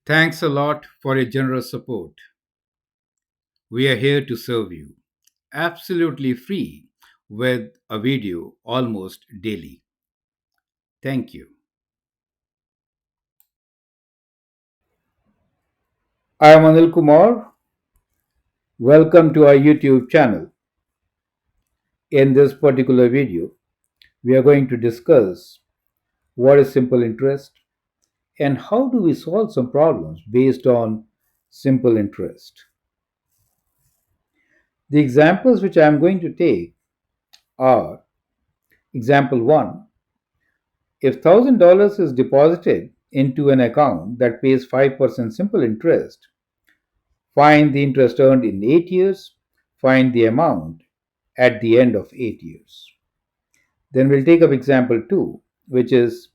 Thanks a lot for your generous support. We are here to serve you, absolutely free, with a video almost daily. Thank you. I am Anil Kumar. Welcome to our YouTube channel. In this particular video, we are going to discuss what is simple interest and how do we solve some problems based on simple interest. The examples which I am going to take are: example 1: if $1,000 is deposited into an account that pays 5% simple interest, find the interest earned in 8 years, find the amount at the end of 8 years. Then we'll take up example 2, which is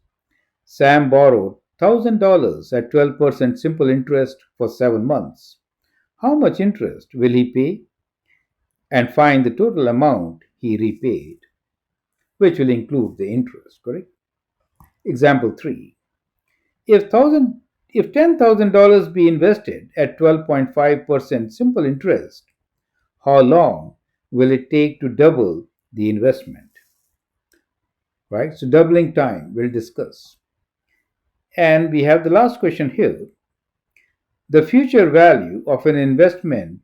Sam borrowed $1,000 at 12% simple interest for 7 months. How much interest will he pay? And find the total amount he repaid, which will include the interest, correct? Example 3: If thousand if $10,000 be invested at 12.5% simple interest, how long will it take to double the investment? Right? So doubling time we'll discuss. And we have the last question here. The future value of an investment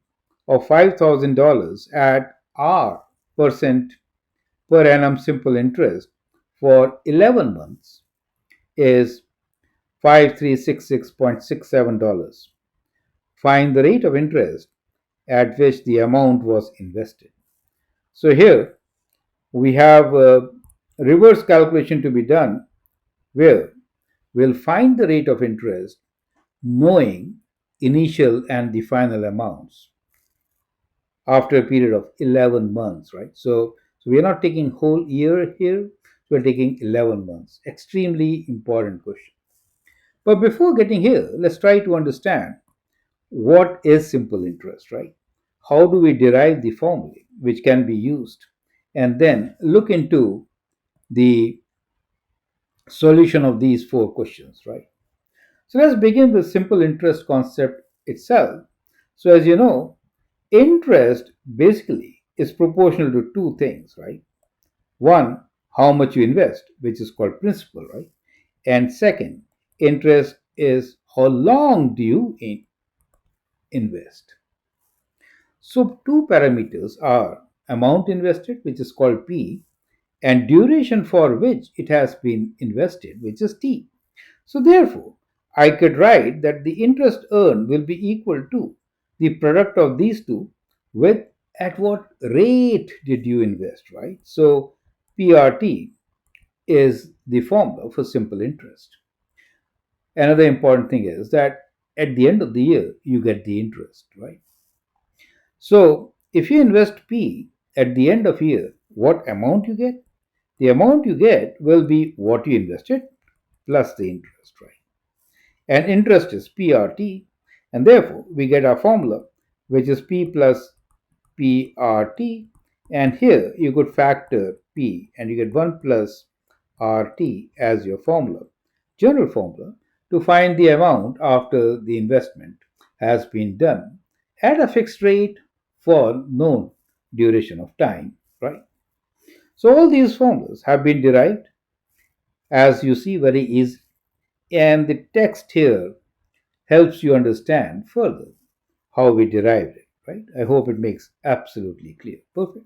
of $5,000 at R% per annum simple interest for 11 months is $5,366.67. Find the rate of interest at which the amount was invested. So here we have a reverse calculation to be done where we'll find the rate of interest knowing initial and the final amounts after a period of 11 months, right? So we're not taking whole year here, we're taking 11 months. Extremely important question. But before getting here, let's try to understand what is simple interest, right? How do we derive the formula which can be used? And then look into the solution of these four questions, right? So let's begin with simple interest concept itself. So as you know, interest basically is proportional to two things, right? One, how much you invest, which is called principal, right? And second, interest is how long do you invest. So two parameters are amount invested, which is called P, and duration for which it has been invested, which is T. So therefore, I could write that the interest earned will be equal to the product of these two with at what rate did you invest, right? So PRT is the formula for simple interest. Another important thing is that at the end of the year, you get the interest, right? So if you invest P at the end of year, what amount you get? The amount you get will be what you invested plus the interest, right? And interest is PRT, and therefore we get our formula, which is P plus PRT, and here you could factor P and you get 1 plus RT as your formula, general formula, to find the amount after the investment has been done at a fixed rate for known duration of time, right? So all these formulas have been derived as you see very easy, and the text here helps you understand further how we derived it, right? I hope it makes absolutely clear. Perfect.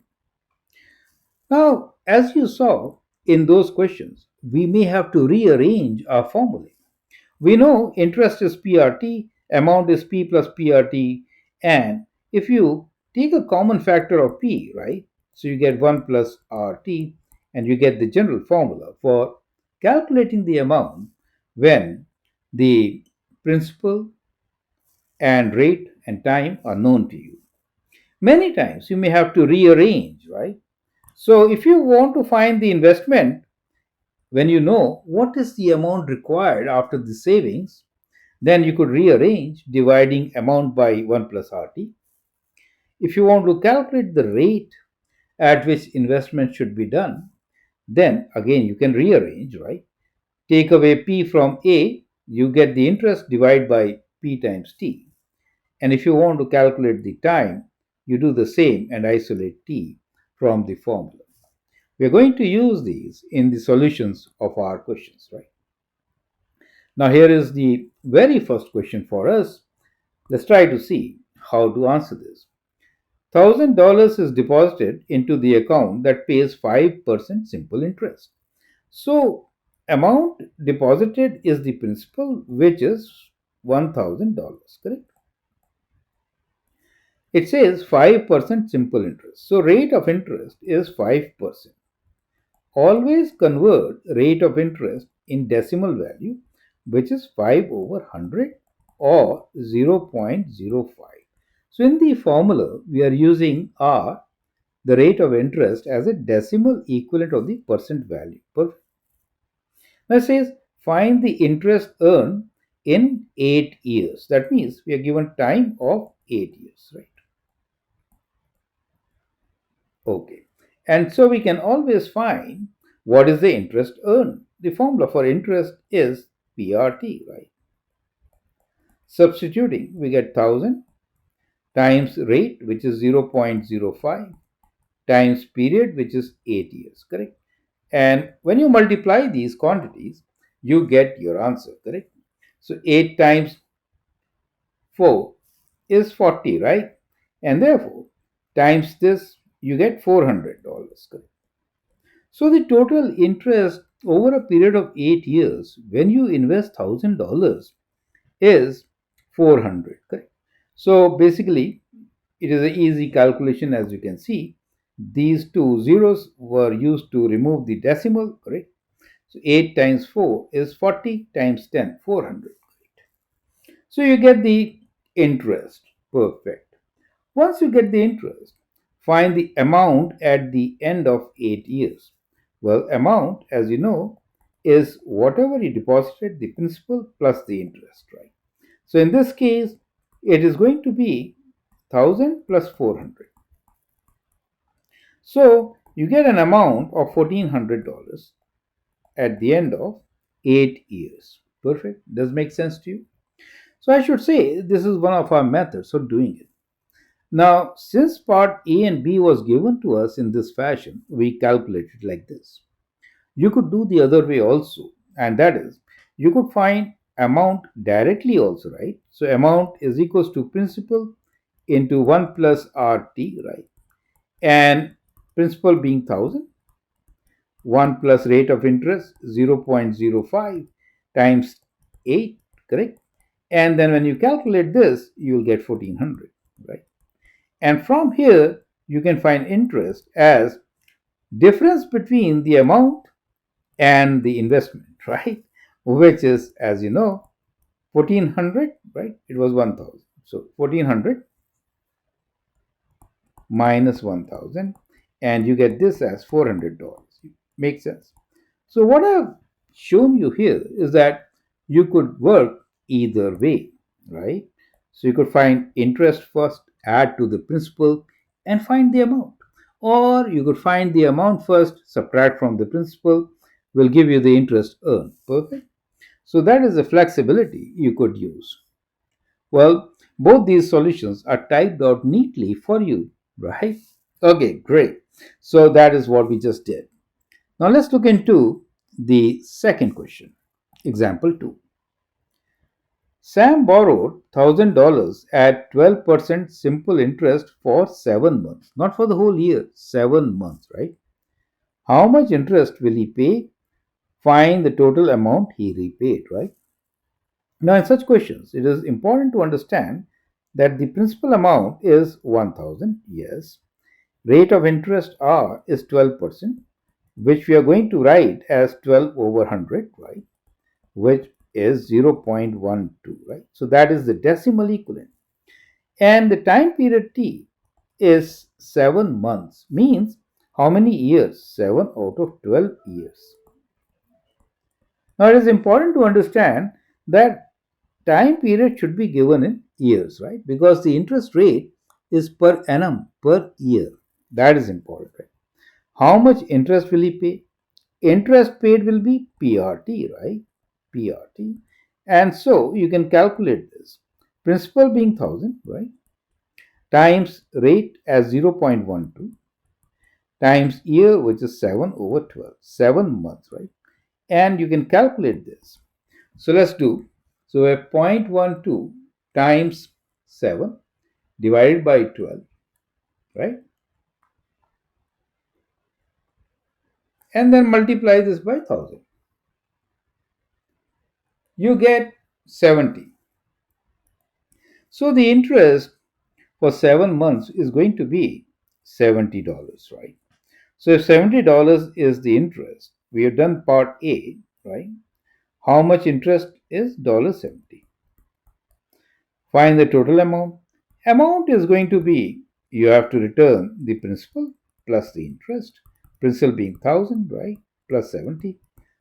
Now, as you saw in those questions, we may have to rearrange our formula. We know interest is PRT, amount is P plus PRT, and if you take a common factor of P, right? So you get 1 plus RT, and you get the general formula for calculating the amount when the principal and rate and time are known to you. Many times you may have to rearrange, right? So if you want to find the investment when you know what is the amount required after the savings, Then you could rearrange dividing amount by 1 plus RT. If you want to calculate the rate at which investment should be done, then again you can rearrange, right? Take away P from A, you get the interest divided by P times T. And if you want to calculate the time, you do the same and isolate T from the formula. We are going to use these in the solutions of our questions, right? Now, here is the very first question for us. Let's try to see how to answer this. $1,000 is deposited into the account that pays 5% simple interest. So, amount deposited is the principal, which is $1,000, correct? It says 5% simple interest. So, rate of interest is 5%. Always convert rate of interest in decimal value, which is 5 over 100 or 0.05. So, in the formula, we are using R, the rate of interest, as a decimal equivalent of the percent value. Perfect. Now it says find the interest earned in 8 years. That means we are given time of 8 years, right? Okay. And so we can always find what is the interest earned. The formula for interest is PRT, right? Substituting, we get 1000 times rate, which is 0.05, times period, which is 8 years, correct? And when you multiply these quantities, you get your answer, correct? So 8 times 4 is 40, right? And therefore, times this, you get $400, correct? So the total interest over a period of 8 years, when you invest $1,000, is 400, correct? So basically, it is an easy calculation. As you can see, these two zeros were used to remove the decimal, correct? So 8 times 4 is 40 times 10, 400. So you get the interest. Perfect. Once you get the interest, find the amount at the end of 8 years. Well, amount, as you know, is whatever you deposited, the principal plus the interest, right? So in this case, it is going to be 1000 plus 400. So you get an amount of $1,400 at the end of 8 years. Perfect. Does make sense to you? So I should say this is one of our methods of doing it. Now, since part A and B was given to us in this fashion, we calculated like this. You could do the other way also, and that is, you could find amount directly also, right? So amount is equals to principal into 1 plus RT, right? And principal being 1000, 1 plus rate of interest 0.05 times 8, correct? And then when you calculate this, you will get 1400, right? And from here, you can find interest as difference between the amount and the investment, right? Which is, as you know, 1400, right? It was 1000. So 1400 minus 1000, and you get this as $400. Makes sense? So, what I've shown you here is that you could work either way, right? So, you could find interest first, add to the principal, and find the amount. Or you could find the amount first, subtract from the principal, will give you the interest earned. Perfect. So, that is the flexibility you could use. Well, both these solutions are typed out neatly for you, right? Okay, great. So, that is what we just did. Now let's look into the second question. Example 2. Sam borrowed $1,000 at 12% simple interest for 7 months. Not for the whole year, 7 months, right? How much interest will he pay? Find the total amount he repaid, right? Now, in such questions, it is important to understand that the principal amount is 1000, yes. Rate of interest R is 12%, which we are going to write as 12 over 100, right? Which is 0.12, right? So that is the decimal equivalent. And the time period T is 7 months, means how many years? 7 out of 12 years. Now it is important to understand that time period should be given in years, right? Because the interest rate is per annum, per year. That is important, right? How much interest will he pay? Interest paid will be PRT, right? PRT. And so you can calculate this. Principal being 1000, right? Times rate as 0.12 times year, which is 7 over 12, 7 months, right? And you can calculate this. So let's do. So a 0.12 times 7 divided by 12, right? And then multiply this by 1000. You get 70. So the interest for 7 months is going to be $70, right? So if $70 is the interest, we have done part A, right? How much interest is $70? Find the total amount. Amount is going to be, you have to return the principal plus the interest. Principal being 1000, right? Plus 70.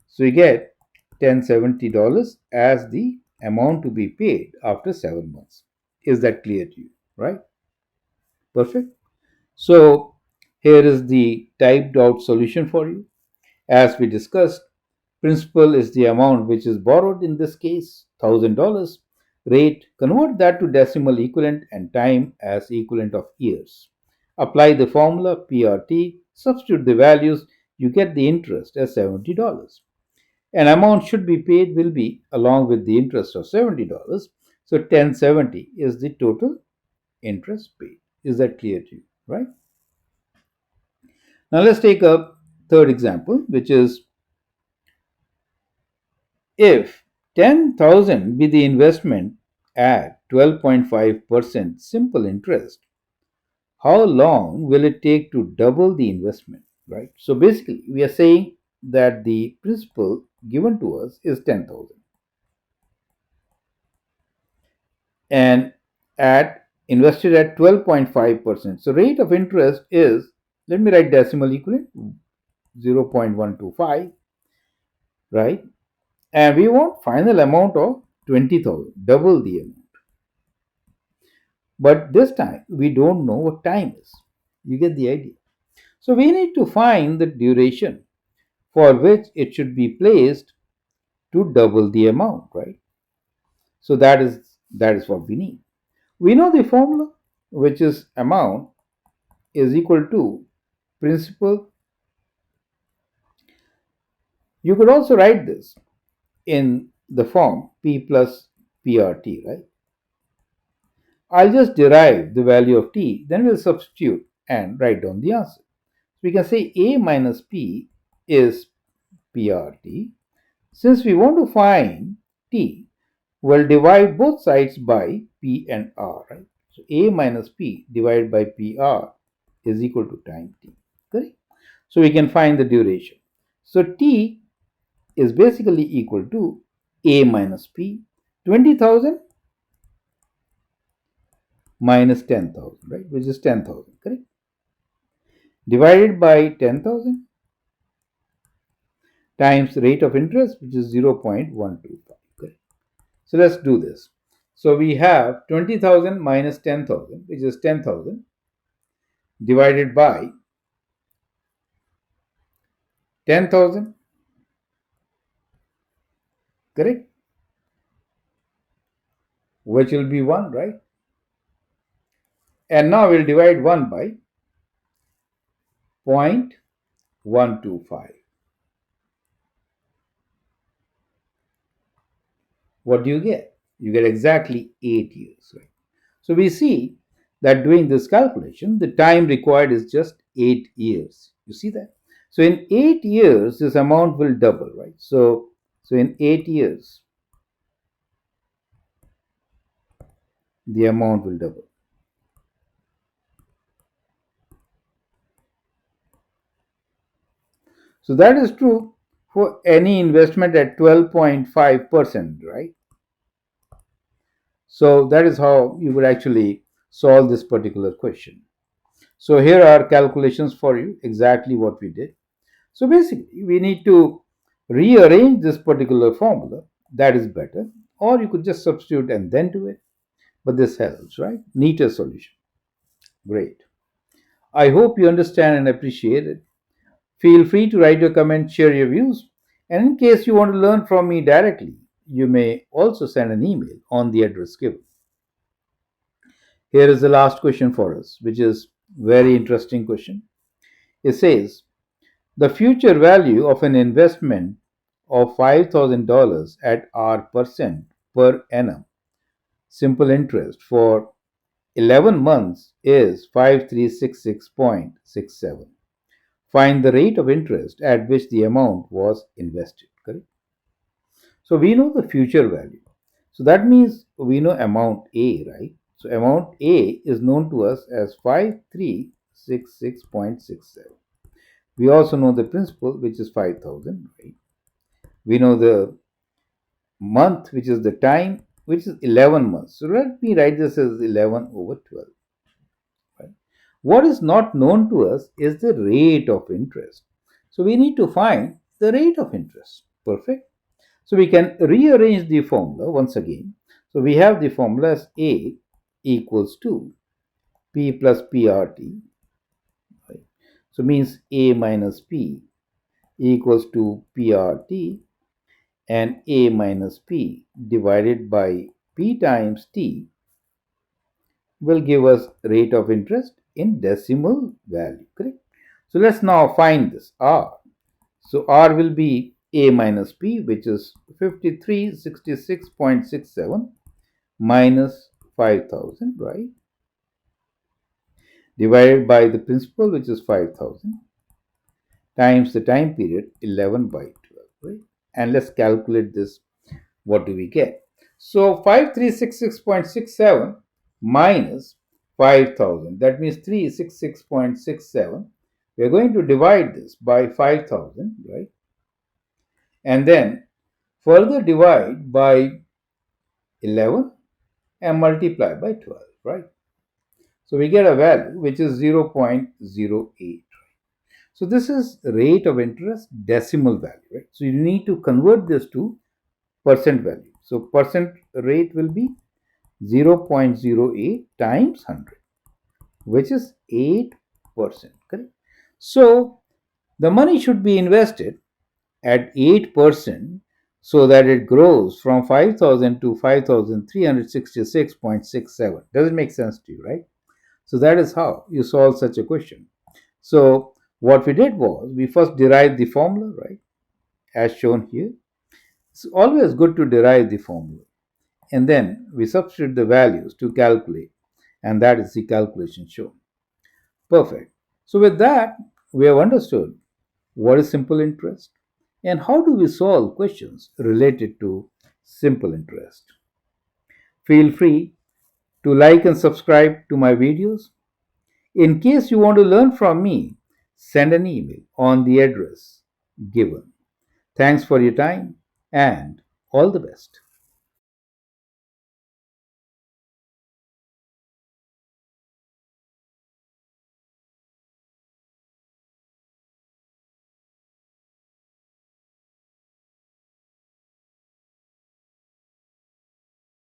So you get $1070 as the amount to be paid after 7 months. Is that clear to you, right? Perfect. So here is the typed out solution for you. As we discussed, principal is the amount which is borrowed, in this case $1000. Rate, convert that to decimal equivalent, and time as equivalent of years. Apply the formula PRT, substitute the values, you get the interest as $70. An amount should be paid will be along with the interest of $70. So 1070 is the total interest paid. Is that clear to you, right? Now let's take a third example, which is if 10,000 be the investment at 12.5% simple interest, how long will it take to double the investment, right? So basically, we are saying that the principal given to us is 10,000 and at invested at 12.5%. So rate of interest is, let me write decimal equivalent, 0.125, right? And we want final amount of 20,000, double the amount. But this time we don't know what time is. You get the idea. So we need to find the duration for which it should be placed to double the amount, right? So that is what we need. We know the formula, which is amount is equal to principal. You could also write this in the form P plus PRT, right? I'll just derive the value of t, then we'll substitute and write down the answer. We can say A minus P is PRT. Since we want to find T, we'll divide both sides by P and R, right? So A minus P divided by PR is equal to time T, correct? So we can find the duration. So T is basically equal to A minus P, 20,000 minus 10,000, right? Which is 10,000, correct? Divided by 10,000 times rate of interest, which is 0.125. Correct? So let's do this. So we have 20,000 minus 10,000, which is 10,000, divided by 10,000, correct? Which will be 1, right? And now we'll divide 1 by 0.125. What do you get? You get exactly 8 years, right? So we see that doing this calculation, the time required is just 8 years. You see that? So in 8 years, this amount will double, right? So in 8 years, the amount will double. So that is true for any investment at 12.5%, right? So that is how you would actually solve this particular question. So here are calculations for you, exactly what we did. So basically, we need to rearrange this particular formula. That is better. or you could just substitute and then do it. But this helps, right? Neater solution. Great. I hope you understand and appreciate it. Feel free to write your comment, share your views, and in case you want to learn from me directly, you may also send an email on the address given. Here is the last question for us, which is very interesting question. It says, the future value of an investment of $5,000 at R% per annum, simple interest for 11 months is 5366.67. Find the rate of interest at which the amount was invested. Correct? So we know the future value. So that means we know amount A, right? So amount A is known to us as 5366.67. We also know the principal, which is 5,000, right? We know the month, which is the time, which is 11 months. So let me write this as 11 over 12. Right? What is not known to us is the rate of interest. So we need to find the rate of interest. Perfect. So we can rearrange the formula once again. So we have the formula as A equals to P plus PRT. Right? So means A minus P equals to PRT, and A minus P divided by P times T will give us rate of interest in decimal value. Correct? So let's now find this R. So R will be A minus P, which is 5366.67 minus 5,000, right? Divided by the principal, which is 5,000, times the time period 11 by 12, right? And let's calculate this. What do we get? So 5366.67 minus 5,000, that means 366.67. We are going to divide this by 5,000, right? And then further divide by 11 and multiply by 12, right? So we get a value which is 0.08. So this is rate of interest decimal value, right? So you need to convert this to percent value. So percent rate will be 0.08 times 100, which is 8%. Correct? So the money should be invested at 8% so that it grows from 5,000 to 5,366.67. Does it make sense to you, right? So that is how you solve such a question. So what we did was we first derived the formula, right? As shown here. It's always good to derive the formula. And then we substitute the values to calculate. And that is the calculation shown. Perfect. So with that, we have understood what is simple interest and how do we solve questions related to simple interest. Feel free to like and subscribe to my videos. In case you want to learn from me, send an email on the address given. Thanks for your time and all the best.